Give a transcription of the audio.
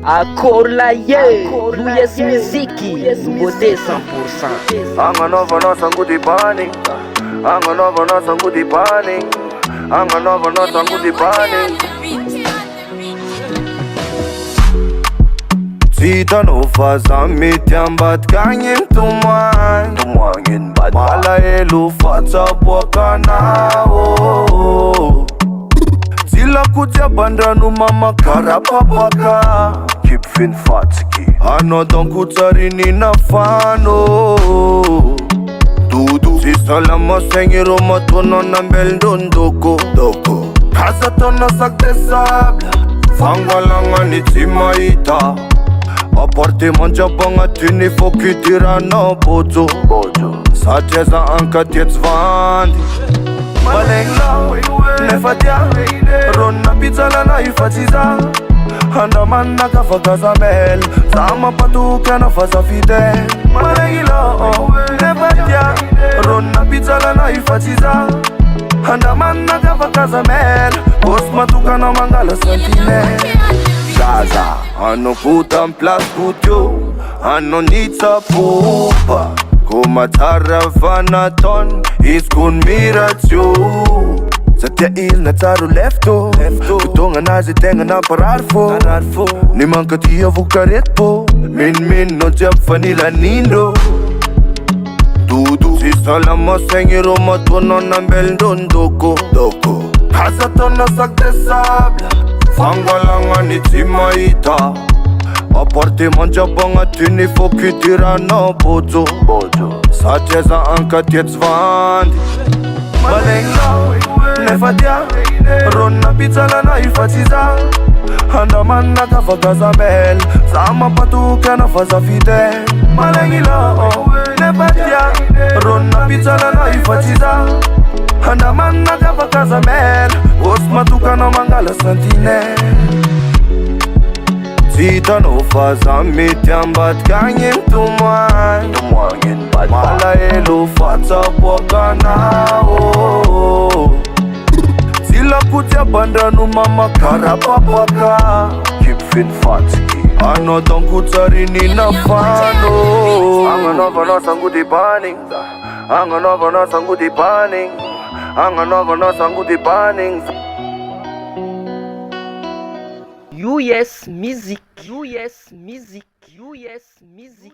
Akorlaye, Louis Miziki, Nouveauté 100%. Anganova SANGODIMPANIGNY, Anganova SANGODIMPANIGNY, Anganova SANGODIMPANIGNY. Zita nova zamity ambadikagny mitomagny, malahelo fatsaboakanao. Zilako jiaban-drano mamakarapapaka, kipy fatsiky anao donko tsarinina fano. Dodo sisa lamasaigny rô matoanao nambelindrondoko kaza taona sac de sable fangalagnany tsy mahita. Appartement jiaby agnatiny fô kitiranao bojo satria za ankatia tsy vandy. Malegna nefa tia rona pitsalana ifa tsy za handamanina kafakazamel za mampatoky anao fa za fidèle. Malegna nefa tia rona pitsalana ifa tsy za handamanina kafakazamel bosy matoky anao mangala sentinelle. Zaza anao kota am place kotio anao nitsapopa ko matsara vanataony izy kon miratio. Satria izy natsaro lefto fotoagna anazy tegna namparary fô ny mankatia vokarety po minominonao jiaby fa nilanindrô. Dodo sisa lamasaigny rô matoanao nambelindrondoko kaza taona sac de sable fangalagnany tsy mahita. Appartement jiaby agnatiny fô kitiranao bojo satria za ankatia tsy vandy. Malegna nefa tia rona pitsalana ifa tsy za handamanina kafakazamel za mampatoky anao fa za fidèle. Malegna nefa tia rona pitsalana ifa tsy za handamanina kafakazamel bosy matoky anao mangala sentinelle. Zitanao fa za mety ambadikagny mitomagny, malahelo fatsaboakanao. Zilako jiaban-drano mamakarapapaka, kipy fatsiky anao donko tsarinina fano. Anganova SANGODIMPANIGNY, Anganova SANGODIMPANIGNY, Anganova SANGODIMPANIGNY. US Music, US Music, US Music.